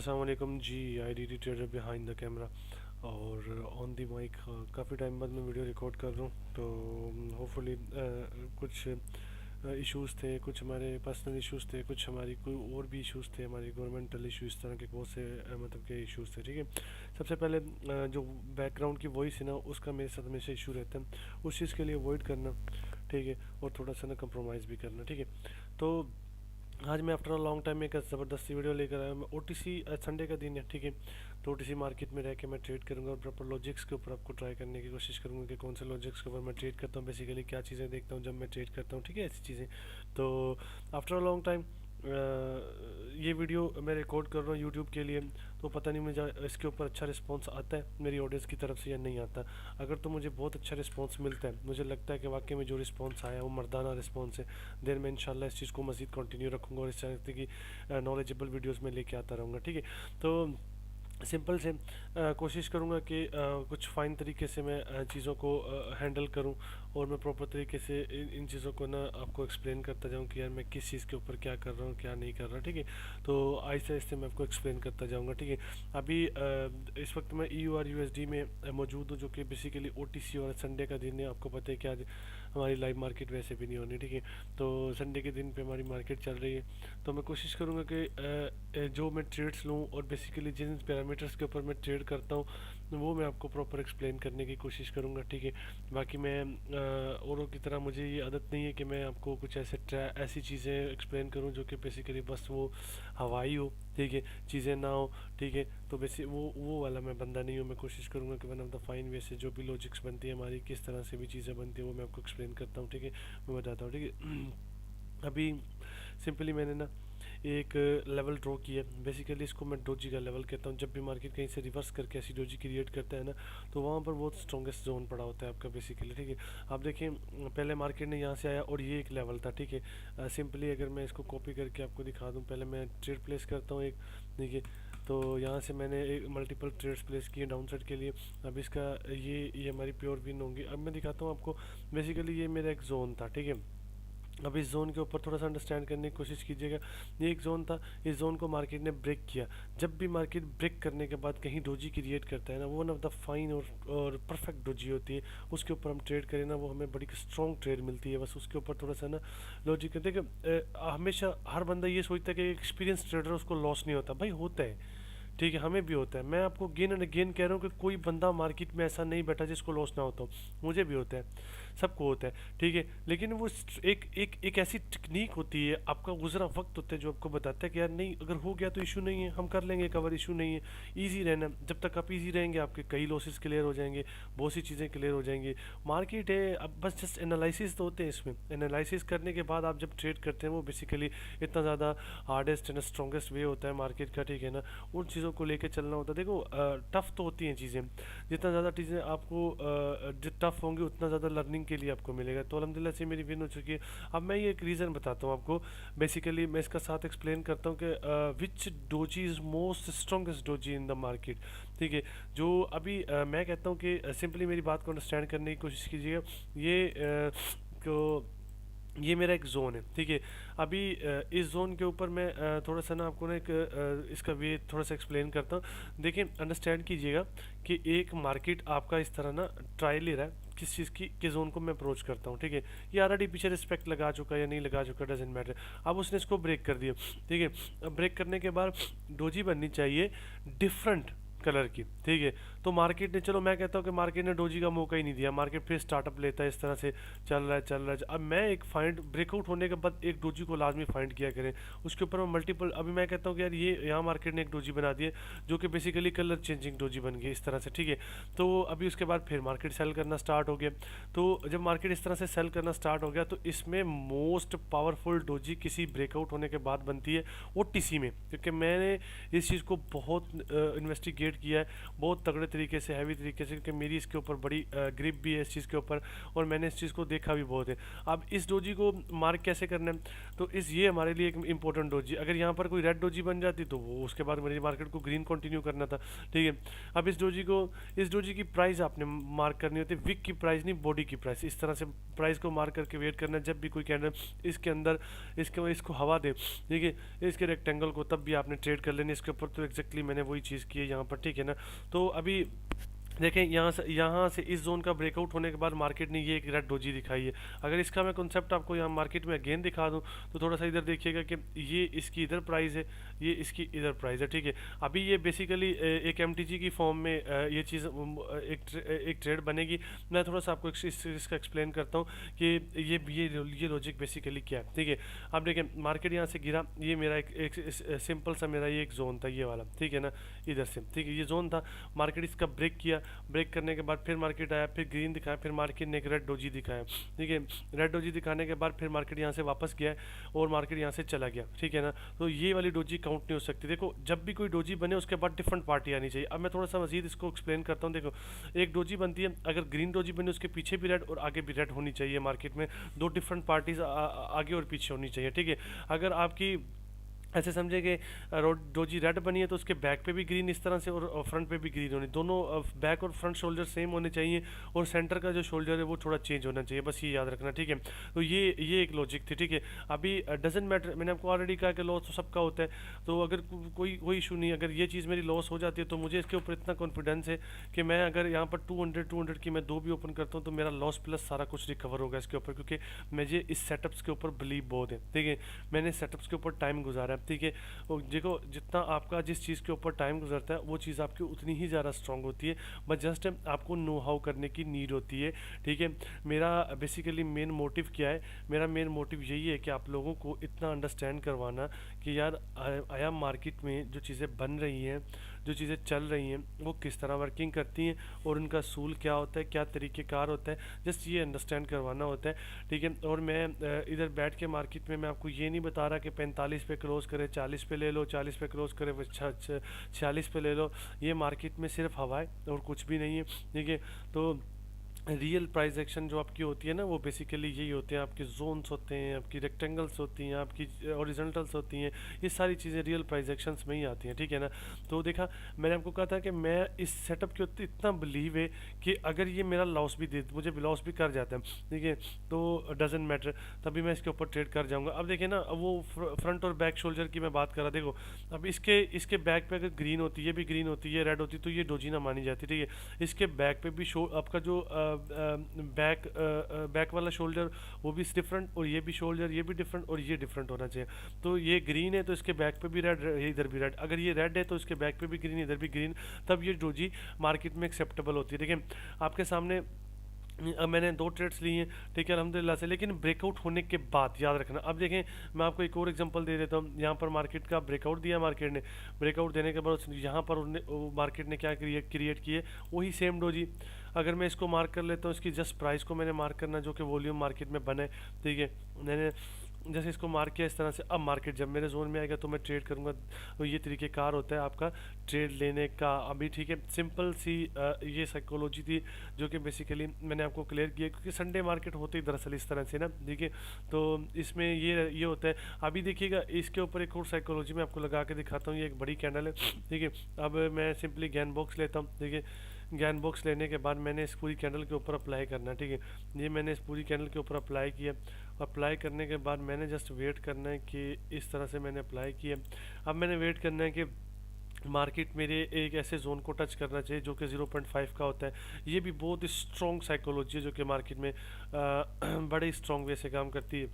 अस्सलाम वालेकुम जी। ID trader behind the camera और ऑन दी माइक। काफ़ी टाइम बाद मैं वीडियो रिकॉर्ड कर रहा हूँ, तो होपफुली कुछ इश्यूज़ थे, कुछ हमारे पर्सनल इश्यूज़ थे, कुछ हमारी कोई और भी इश्यूज़ थे, हमारी गवर्नमेंटल इशू, इस तरह के बहुत से मतलब के इश्यूज़ थे। ठीक है, सबसे पहले जो बैकग्राउंड की वॉइस है ना, उसका मेरे साथ हमेशा इशू रहता है, उस चीज़ के लिए अवॉइड करना। ठीक है, और थोड़ा सा ना कंप्रोमाइज़ भी करना। ठीक है, तो आज मैं आफ्टर अ लॉन्ग टाइम एक ज़बरदस्ती वीडियो लेकर आया। मैं ओटीसी संडे का दिन है, ठीक है, तो ओटीसी मार्केट में रह के मैं ट्रेड करूंगा और प्रॉपर लॉजिक्स के ऊपर आपको ट्राई करने की कोशिश करूंगा कि कौन से लॉजिक्स के ऊपर मैं ट्रेड करता हूँ, बेसिकली क्या चीज़ें देखता हूँ जब मैं ट्रेड करता हूँ। ठीक है, ऐसी चीज़ें। तो आफ्टर अ लॉन्ग टाइम ये वीडियो मैं रिकॉर्ड कर रहा हूँ यूट्यूब के लिए, तो पता नहीं मुझे इसके ऊपर अच्छा रिस्पांस आता है मेरी ऑडियंस की तरफ से या नहीं आता। अगर तो मुझे बहुत अच्छा रिस्पांस मिलता है, मुझे लगता है कि वाकई में जो रिस्पांस आया वो मर्दाना रिस्पांस है, देन मैं इंशाल्लाह इस चीज़ को मज़ीद कंटिन्यू रखूँगा और इस तरह की नॉलेजेबल वीडियोस में लेके आता रहूँगा। ठीक है, तो सिंपल से कोशिश करूँगा कि कुछ फ़ाइन तरीके से मैं चीज़ों को हैंडल करूँ और मैं प्रॉपर तरीके से इन चीज़ों को ना आपको एक्सप्लेन करता जाऊँ कि यार मैं किस चीज़ के ऊपर क्या कर रहा हूँ, क्या नहीं कर रहा। ठीक है, तो आहिस्ते आहिस्ते मैं आपको एक्सप्लेन करता जाऊँगा। ठीक है, अभी इस वक्त मैं EUR USD में मौजूद हूँ, जो कि बेसिकली OTC और संडे का दिन है। आपको पता है कि आज हमारी लाइव मार्केट वैसे भी नहीं होनी। ठीक है, तो संडे के दिन पे हमारी मार्केट चल रही है, तो मैं कोशिश करूँगा कि जो मैं ट्रेड्स लूँ और बेसिकली जिन पैरामीटर्स के ऊपर मैं ट्रेड करता हूँ वो मैं आपको प्रॉपर एक्सप्लेन करने की कोशिश करूँगा। ठीक है, बाकी मैं औरों की तरह मुझे ये आदत नहीं है कि मैं आपको कुछ ऐसी चीज़ें एक्सप्लेन करूँ जो कि बेसिकली बस वो हवाई हो। ठीक है, चीज़ें ना हो। ठीक है, तो वैसे वो वाला मैं बंदा नहीं हूँ। मैं कोशिश करूँगा कि वन ऑफ द फाइन वे से जो भी लॉजिक्स बनती है हमारी, किस तरह से भी चीज़ें बनती है, वो मैं आपको एक्सप्लेन करता हूँ। ठीक है, मैं बताता हूँ। ठीक है, अभी सिंपली मैंने ना एक लेवल ड्रॉ किया। बेसिकली इसको मैं डोजी का लेवल कहता हूँ। जब भी मार्केट कहीं से रिवर्स करके ऐसी डोजी क्रिएट करता है ना, तो वहाँ पर बहुत स्ट्रॉन्गेस्ट जोन पड़ा होता है आपका बेसिकली। ठीक है, आप देखें पहले मार्केट ने यहाँ से आया और ये एक लेवल था। ठीक है, सिंपली अगर मैं इसको कॉपी करके आपको दिखा दूँ, पहले मैं ट्रेड प्लेस करता हूँ एक। ठीक है, तो यहाँ से मैंने एक मल्टीपल ट्रेड्स प्लेस किए डाउन साइड के लिए। अब इसका ये हमारी प्योर विन होंगी। अब मैं दिखाता हूँ आपको। बेसिकली ये मेरा एक जोन था। ठीक है, अब इस जोन के ऊपर थोड़ा सा अंडरस्टैंड करने की कोशिश कीजिएगा। ये एक जोन था, इस जोन को मार्केट ने ब्रेक किया। जब भी मार्केट ब्रेक करने के बाद कहीं डोजी क्रिएट करता है ना, वो वन ऑफ द फाइन और परफेक्ट डोजी होती है। उसके ऊपर हम ट्रेड करें ना, वो हमें बड़ी स्ट्रॉन्ग ट्रेड मिलती है। बस उसके ऊपर थोड़ा सा ना लॉजिक देखिए। हमेशा हर बंदा ये सोचता है कि एक्सपीरियंस ट्रेडर उसको लॉस नहीं होता। भाई होता है, ठीक है, हमें भी होता है। मैं आपको गेन एंड अगेन कह रहा हूँ कि कोई बंदा मार्केट में ऐसा नहीं बैठा जिसको लॉस ना होता हो। मुझे भी होता है, सबको होता है। ठीक है, लेकिन वो एक ऐसी टेक्निक होती है, आपका गुजरा वक्त होता है जो आपको बताता है कि यार नहीं, अगर हो गया तो इशू नहीं है, हम कर लेंगे कवर, इशू नहीं है। ईजी रहना, जब तक आप ईजी रहेंगे आपके कई लॉसेस क्लियर हो जाएंगे, बहुत सी चीज़ें क्लियर हो जाएंगी। मार्केट है, अब बस जस्ट एनालिसिस तो होते हैं इसमें। एनालिसिस करने के बाद आप जब ट्रेड करते हैं, वो बेसिकली इतना ज़्यादा हार्डेस्ट एंड स्ट्रॉन्गेस्ट वे होता है मार्केट का। ठीक है ना, उन चीज़ों को लेके चलना होता है। देखो टफ तो होती हैं चीज़ें, जितना ज़्यादा चीज़ें आपको टफ होंगी उतना ज़्यादा लर्निंग के लिए आपको मिलेगा। तो अल्हम्दुलिल्लाह से मेरी विन हो चुकी है। अब मैं ये एक रीज़न बताता हूँ आपको। बेसिकली मैं इसका साथ एक्सप्लेन करता हूँ कि which doji is most strongest doji in the market. ठीक है, जो अभी मैं कहता हूँ कि सिंपली मेरी बात को अंडरस्टैंड करने की कोशिश कीजिएगा। ये को ये मेरा एक जोन है। ठीक है, अभी इस जोन के ऊपर मैं थोड़ा सा ना आपको ना एक इसका वे थोड़ा सा एक्सप्लेन करता हूँ। देखिए, अंडरस्टैंड कीजिएगा कि एक मार्केट आपका इस तरह ना ट्रायल ले रहा है किस चीज़ की, के जोन को मैं अप्रोच करता हूँ। ठीक है, ये ऑलरेडी पीछे रिस्पेक्ट लगा चुका है या नहीं लगा चुका, डजेंट मैटर। अब उसने इसको ब्रेक कर दिया। ठीक है, अब ब्रेक करने के बाद डोजी बननी चाहिए डिफरेंट कलर की। ठीक है, तो मार्केट ने, चलो मैं कहता हूँ कि मार्केट ने डोजी का मौका ही नहीं दिया। मार्केट फिर स्टार्टअप लेता है, इस तरह से चल रहा है चल रहा है। अब मैं एक फाइंड ब्रेकआउट होने के बाद एक डोजी को लाजमी फाइंड किया करें, उसके ऊपर मैं मल्टीपल। अभी मैं कहता हूँ कि यार ये यहाँ मार्केट ने एक डोजी बना दी है जो कि बेसिकली कलर चेंजिंग डोजी बन गई इस तरह से। ठीक है, तो अभी उसके बाद फिर मार्केट सेल करना स्टार्ट हो गया। तो जब मार्केट इस तरह से सेल करना स्टार्ट हो गया, तो इसमें मोस्ट पावरफुल डोजी किसी ब्रेकआउट होने के बाद बनती है OTC में, क्योंकि मैंने इस चीज़ को बहुत इन्वेस्टिगेट ट्रेड किया है बहुत तगड़े तरीके से, हैवी तरीके से, क्योंकि मेरी इसके ऊपर बड़ी ग्रिप भी है इस चीज़ के ऊपर, और मैंने इस चीज़ को देखा भी बहुत है। अब इस डोजी को मार्क कैसे करना है, तो ये हमारे लिए एक इंपॉर्टेंट डोजी, अगर यहाँ पर कोई रेड डोजी बन जाती तो वो उसके बाद मेरी मार्केट को ग्रीन कंटिन्यू करना था, ठीक है। अब इस डोजी की प्राइस आपने मार्क करनी होती है, विक की प्राइस नहीं, बॉडी की प्राइस, इस तरह से प्राइस को मार्क करके वेट करना है। जब भी कोई कैंडल इसके अंदर इसको हवा दे, ठीक है, इसके रेक्टेंगल को, तब भी आपने ट्रेड कर लेनी इसके ऊपर। तो एग्जैक्टली मैंने वही चीज़ की है यहाँ पर, ठीक है ना। तो अभी देखें यहाँ से इस जोन का ब्रेकआउट होने के बाद मार्केट ने ये एक रेड डोजी दिखाई है। अगर इसका मैं कॉन्सेप्ट आपको यहाँ मार्केट में अगेन दिखा दूँ तो थोड़ा सा इधर देखिएगा कि ये इसकी इधर प्राइस है, ये इसकी इधर प्राइस है, ठीक है। अभी ये बेसिकली एक एमटीजी की फॉर्म में ये चीज़ एक ट्रेड बनेगी। मैं थोड़ा सा आपको इसका एक्सप्लेन करता हूँ कि ये लॉजिक बेसिकली क्या है, ठीक है। अब देखें मार्केट यहाँ से गिरा, ये मेरा एक सिंपल सा मेरा ये एक जोन था, ये वाला, ठीक है ना, इधर से, ठीक है, ये जोन था। मार्केट इसका ब्रेक किया, ब्रेक करने के बाद फिर मार्केट आया, फिर ग्रीन दिखाया, फिर मार्केट ने एक रेड डोजी दिखाया, ठीक है। रेड डोजी दिखाने के बाद फिर मार्केट यहाँ से वापस गया और मार्केट यहाँ से चला गया, ठीक है ना। तो ये वाली डोजी काउंट नहीं हो सकती। देखो जब भी कोई डोजी बने उसके बाद डिफरेंट पार्टी आनी चाहिए। अब मैं थोड़ा सा मजीद इसको एक्सप्लेन करता हूँ। देखो एक डोजी बनती है, अगर ग्रीन डोजी बने उसके पीछे भी रेड और आगे भी रेड होनी चाहिए मार्केट में, दो डिफरेंट पार्टीज आगे और पीछे होनी चाहिए, ठीक है। अगर आपकी ऐसे समझे कि डोजी रेड बनी है तो उसके बैक पे भी ग्रीन इस तरह से और फ्रंट पे भी ग्रीन होनी, दोनों बैक और फ्रंट शोल्डर सेम होने चाहिए, और सेंटर का जो शोल्डर है वो थोड़ा चेंज होना चाहिए, बस ये याद रखना, ठीक है। तो ये एक लॉजिक थी, ठीक है। अभी डजेंट मैटर, मैंने आपको ऑलरेडी कहा कि लॉस तो सबका होता है, तो अगर कोई इशू नहीं, अगर ये चीज़ मेरी लॉस हो जाती है तो मुझे इसके ऊपर इतना कॉन्फिडेंस है कि मैं अगर यहाँ पर 200 की मैं 2 भी ओपन करता हूँ तो मेरा लॉस प्लस सारा कुछ रिकवर होगा इसके ऊपर, क्योंकि मुझे इस सेटअप्स के ऊपर बिलीव बहुत है, ठीक है। मैंने सेटअप्स के ऊपर टाइम गुजारा है, ठीक है। देखो जितना आपका जिस चीज़ के ऊपर टाइम गुजरता है वो चीज़ आपकी उतनी ही ज़्यादा स्ट्रांग होती है, बस जस्ट आपको नो हाउ करने की नीड होती है, ठीक है। मेरा बेसिकली मेन मोटिव क्या है, मेरा मेन मोटिव यही है कि आप लोगों को इतना अंडरस्टैंड करवाना कि यार आया मार्केट में जो चीज़ें बन रही हैं, जो चीज़ें चल रही हैं वो किस तरह वर्किंग करती हैं और उनका सूल क्या होता है, क्या तरीक़ेकार होता है, जस्ट ये अंडरस्टैंड करवाना होता है, ठीक है। और मैं इधर बैठ के मार्केट में मैं आपको ये नहीं बता रहा कि 45 पे क्लोज़ करे, 40 पे ले लो, 40 पे क्लोज़ करे, 46 पे ले लो। ये मार्केट में सिर्फ हवा है और कुछ भी नहीं है, ठीक है। तो रियल प्राइस एक्शन जो आपकी होती है ना वो बेसिकली यही होते हैं, आपके जोन्स होते हैं, आपकी रेक्टेंगल्स होती हैं, आपकी हॉरिजॉन्टल्स होती हैं, ये सारी चीज़ें रियल प्राइस एक्शंस में ही आती हैं, ठीक है ना। तो देखा मैंने आपको कहा था कि मैं इस सेटअप के ऊपर इतना बिलीव है कि अगर ये मेरा लॉस भी दे, मुझे लॉस भी कर जाता है, ठीक है, तो डजेंट मैटर, तभी मैं इसके ऊपर ट्रेड कर जाऊँगा। अब देखिए ना वो फ्रंट और बैक शोल्डर की मैं बात कर रहा, देखो अब इसके बैक पे अगर ग्रीन होती है, भी ग्रीन होती है, रेड होती तो ये डोजी ना मानी जाती, ठीक है। इसके बैक पे भी आपका जो बैक वाला शोल्डर वो भी डिफरेंट, और ये भी शोल्डर ये भी डिफरेंट, और ये डिफरेंट होना चाहिए। तो ये ग्रीन है तो इसके बैक पे भी रेड, इधर भी रेड, अगर ये रेड है तो इसके बैक पे भी ग्रीन, इधर भी ग्रीन, तब ये डोजी मार्केट में एक्सेप्टेबल होती है। देखिए आपके सामने अब मैंने 2 ट्रेड्स ली हैं, ठीक है, अल्हम्दुलिल्लाह से, लेकिन ब्रेकआउट होने के बाद याद रखना। अब देखें मैं आपको एक और एग्जांपल दे देता हूँ। यहाँ पर मार्केट का ब्रेकआउट दिया, मार्केट ने ब्रेकआउट देने के बाद यहाँ पर मार्केट ने क्या क्रिएट किए, वही सेम डोजी। अगर मैं इसको मार्क कर लेता हूँ, इसकी जस्ट प्राइस को मैंने मार्क करना जो कि वॉल्यूम मार्केट में बने, ठीक है। मैंने जैसे इसको मार्क किया इस तरह से, अब मार्केट जब मेरे जोन में आएगा तो मैं ट्रेड करूँगा। तो ये तरीक़ेकार होता है आपका ट्रेड लेने का। अभी ठीक है, सिंपल सी ये साइकोलॉजी थी जो कि बेसिकली मैंने आपको क्लियर किया, क्योंकि संडे मार्केट होते ही दरअसल इस तरह से ना, ठीक है। तो इसमें ये होता है। अभी देखिएगा इसके ऊपर एक और साइकोलॉजी मैं आपको लगा के दिखाता हूँ। ये एक बड़ी कैंडल है, ठीक है। अब मैं सिंपली गैन बॉक्स लेता हूँ, ठीक है। ज्ञान बॉक्स लेने के बाद मैंने इस पूरी कैंडल के ऊपर अप्लाई करना, ठीक है। ये मैंने इस पूरी कैंडल के ऊपर अप्लाई किया। अप्लाई करने के बाद मैंने जस्ट वेट करना है कि इस तरह से मैंने अप्लाई किया। अब मैंने वेट करना है कि मार्केट मेरे एक ऐसे जोन को टच करना चाहिए जो कि 0.5 का होता है। ये भी बहुत स्ट्रॉन्ग साइकोलॉजी है जो कि मार्केट में बड़े स्ट्रॉन्ग वे से काम करती है,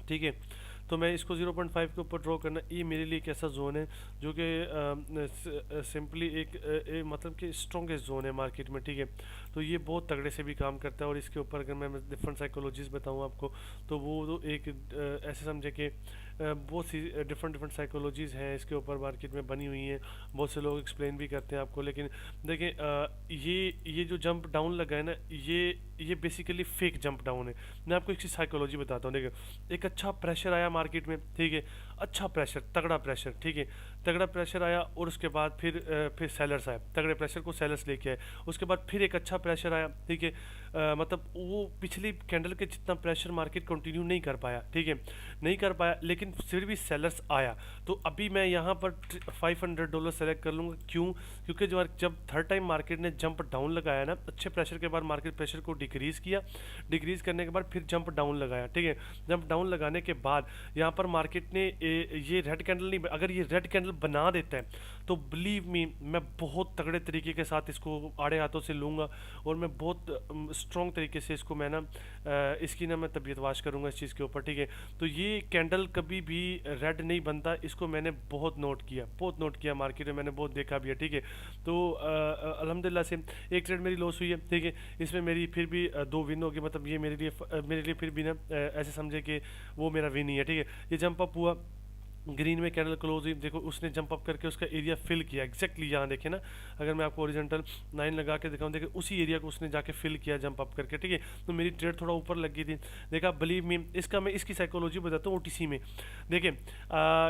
ठीक है। तो मैं इसको 0.5 के ऊपर ड्रॉ करना, ये मेरे लिए एक ऐसा जोन है जो कि सिंपली एक मतलब कि स्ट्रॉन्गेस्ट जोन है मार्केट में, ठीक है। तो ये बहुत तगड़े से भी काम करता है। और इसके ऊपर अगर मैं डिफरेंट साइकोलॉजीज बताऊँ आपको तो वो तो एक ऐसे समझे कि बहुत सी डिफरेंट डिफरेंट साइकोलॉजीज़ हैं इसके ऊपर मार्केट में बनी हुई हैं, बहुत से लोग एक्सप्लेन भी करते हैं आपको। लेकिन देखें, ये जो जंप डाउन लगा है ना, ये बेसिकली फेक जंप डाउन है। मैं आपको एक चीज़ साइकोलॉजी बताता हूँ। देखिए, एक अच्छा प्रेशर आया मार्केट में, ठीक है, अच्छा प्रेशर, तगड़ा प्रेशर, ठीक है, तगड़ा प्रेशर आया, और उसके बाद फिर सेलर्स आए, तगड़े प्रेशर को सेलर्स लेके आए। उसके बाद फिर एक अच्छा प्रेशर आया, ठीक है, मतलब वो पिछली कैंडल के जितना प्रेशर मार्केट कंटिन्यू नहीं कर पाया, ठीक है, नहीं कर पाया, लेकिन फिर भी सेलर्स आया। तो अभी मैं यहाँ पर $500 सेलेक्ट कर लूँगा। क्यों? क्योंकि जब थर्ड टाइम मार्केट ने जंप डाउन लगाया ना, अच्छे प्रेशर के बाद मार्केट प्रेशर को डिक्रीज़ किया, डिक्रीज़ करने के बाद फिर जंप डाउन लगाया, ठीक है, जंप डाउन लगाने के बाद यहाँ पर मार्केट ने ये रेड कैंडल नहीं, अगर ये रेड कैंडल बना देता है तो बिलीव मी, मैं बहुत तगड़े तरीके के साथ इसको आड़े हाथों से लूँगा, और मैं बहुत स्ट्रॉन्ग तरीके से इसको मैं ना इसकी ना मैं तबीयत वाश करूँगा इस चीज़ के ऊपर, ठीक है। तो ये कैंडल कभी भी रेड नहीं बनता, इसको मैंने बहुत नोट किया मार्केट में, मैंने बहुत देखा भी है, ठीक है। तो अल्हम्दुलिल्लाह से एक ट्रेड मेरी लॉस हुई है, ठीक है, इसमें मेरी फिर भी 2 विन हो गई, मतलब ये मेरे लिए फिर भी ना ऐसे समझे कि वो मेरा विन ही है, ठीक है। ये जंप अप हुआ, ग्रीन में कैंडल क्लोज हुई, देखो उसने जंप अप करके उसका एरिया फिल किया एग्जैक्टली, यहाँ देखें ना, अगर मैं आपको ओरिजेंटल 9 लगा के दिखाऊँ, देखिए उसी एरिया को उसने जाके फिल किया जंप अप करके, ठीक है। तो मेरी ट्रेड थोड़ा ऊपर लगी थी, देखा, बिलीव मी, मैं इसकी साइकोलॉजी बताता हूँ ओटीसी में। देखें,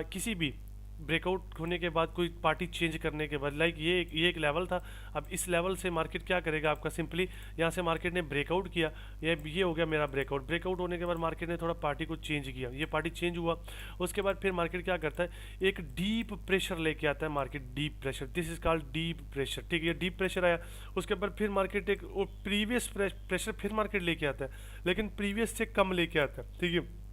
किसी भी ब्रेकआउट होने के बाद, कोई पार्टी चेंज करने के बाद, लाइक ये एक लेवल था, अब इस लेवल से मार्केट क्या करेगा आपका, सिंपली यहाँ से मार्केट ने ब्रेकआउट किया, ये हो गया मेरा ब्रेकआउट होने के बाद मार्केट ने थोड़ा पार्टी को चेंज किया, ये पार्टी चेंज हुआ, उसके बाद फिर मार्केट क्या करता है, एक डीप प्रेशर लेके आता है market, deep pressure, this is called deep pressure, ठीक है। डीप प्रेशर आया, उसके बाद फिर मार्केट एक प्रीवियस प्रेशर फिर मार्केट लेके आता है, लेकिन प्रीवियस से कम लेके आता है, ठीक है।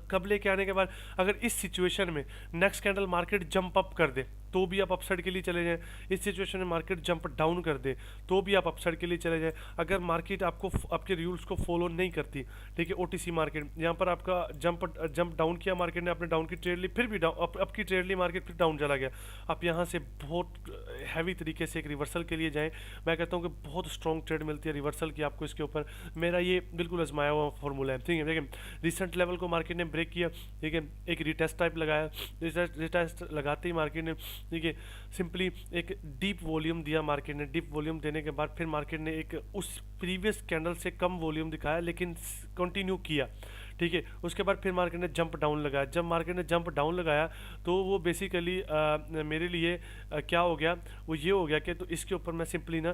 कब लेके आने के बाद, अगर इस सिचुएशन में next candle market jump up कर दे तो भी आप अपसाइड के लिए चले जाएं, इस सिचुएशन में मार्केट जंप डाउन कर दे तो भी आप अपसाइड के लिए चले जाएं। अगर मार्केट आपके रूल्स को फॉलो नहीं करती, ठीक है, ओटीसी मार्केट यहाँ पर आपका जंप डाउन किया मार्केट ने, आपने डाउन की ट्रेड ली, फिर भी अप की ट्रेड ली, मार्केट फिर डाउन चला गया, आप यहाँ से बहुत हैवी तरीके से एक रिवर्सल के लिए जाएँ। मैं कहता हूँ कि बहुत स्ट्रॉन्ग ट्रेड मिलती है रिवर्सल की आपको इसके ऊपर, मेरा ये बिल्कुल आजमाया हुआ फॉर्मूला है, ठीक है। लेकिन रिसेंट लेवल को मार्केट ने ब्रेक किया, ठीक है, एक रिटेस्ट टाइप लगाया, रिटेस्ट लगाते ही मार्केट ने, ठीक है, सिंपली एक डीप वॉल्यूम दिया मार्केट ने, डीप वॉल्यूम देने के बाद फिर मार्केट ने एक उस प्रीवियस कैंडल से कम वॉल्यूम दिखाया, लेकिन कंटिन्यू किया, ठीक है। उसके बाद फिर मार्केट ने जंप डाउन लगाया, जब मार्केट ने जंप डाउन लगाया तो वो बेसिकली मेरे लिए क्या हो गया, वो ये हो गया कि तो इसके ऊपर मैं सिंपली ना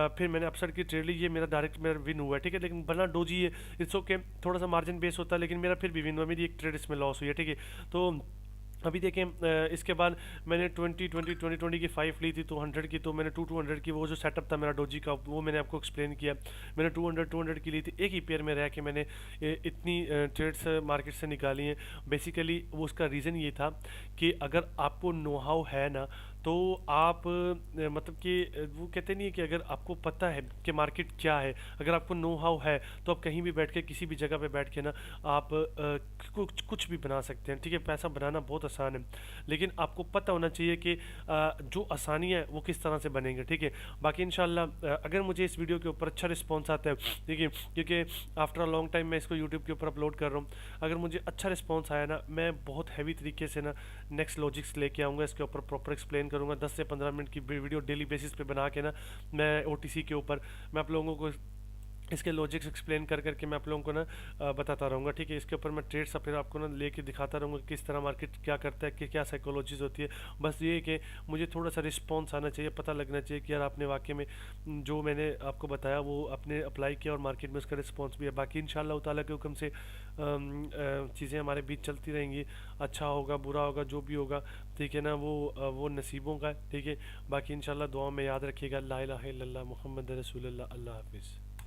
फिर मैंने अपसाइड की ट्रेड ली, ये मेरा डायरेक्ट मेरा विन हुआ है, ठीक है। लेकिन बना डोजी है, इट्स ओके, थोड़ा सा मार्जिन बेस होता है, लेकिन मेरा फिर भी विन हुआ, मेरी एक ट्रेड इसमें लॉस हुई है, ठीक है। तो अभी देखें, इसके बाद मैंने 2020 की 5 ली थी, तो 100 की, तो मैंने 200 की, वो जो सेटअप था मेरा डोजी का, वो मैंने आपको एक्सप्लेन किया, मैंने 200 की ली थी, एक ही पेयर में रह के मैंने इतनी ट्रेड्स मार्केट से निकाली हैं। बेसिकली वो उसका रीज़न ये था कि अगर आपको नो हाउ है ना, तो आप मतलब कि वो कहते नहीं है कि अगर आपको पता है कि मार्केट क्या है, अगर आपको नो हाउ है, तो आप कहीं भी बैठ के, किसी भी जगह पे बैठ के ना आप कुछ भी बना सकते हैं, ठीक है। पैसा बनाना बहुत आसान है, लेकिन आपको पता होना चाहिए कि जो आसानी है वो किस तरह से बनेंगे, ठीक है। बाकी इंशाल्लाह अगर मुझे इस वीडियो के ऊपर अच्छा रिस्पॉन्स आता है, ठीक है, क्योंकि आफ्टर अ लॉन्ग टाइम मैं इसको यूट्यूब के ऊपर अपलोड कर रहा हूँ, अगर मुझे अच्छा रिस्पॉन्स आया ना, मैं बहुत हैवी तरीके से ना नेक्स्ट लॉजिक्स लेके आऊँगा, इसके ऊपर प्रॉपर एक्सप्लेन करूँगा, 10 से 15 मिनट की वीडियो डेली बेसिस पे बना के ना, मैं ओटीसी के ऊपर मैं आप लोगों को इसके लॉजिक्स एक्सप्लेन कर करके मैं आप लोगों को ना बताता रहूँगा, ठीक है। इसके ऊपर मैं ट्रेड्स फिर आपको ना लेके दिखाता रहूँगा किस तरह मार्केट क्या करता है, कि क्या साइकोलॉजीज होती है। बस ये है कि मुझे थोड़ा सा रिस्पॉन्स आना चाहिए, पता लगना चाहिए कि यार आपने वाकई में जो मैंने आपको बताया वो आपने अप्लाई किया और मार्केट में उसका रिस्पॉन्स भी है। बाकी इंशाल्लाह ताला के हुक्म से चीज़ें हमारे बीच चलती रहेंगी, अच्छा होगा बुरा होगा जो भी होगा, ठीक है ना, वो नसीबों का है, ठीक है। बाकी इंशाल्लाह दुआ में याद रखिएगा, ला इलाहा इल्लल्लाह मुहम्मद रसूलुल्लाह, अल्लाह हाफिज़।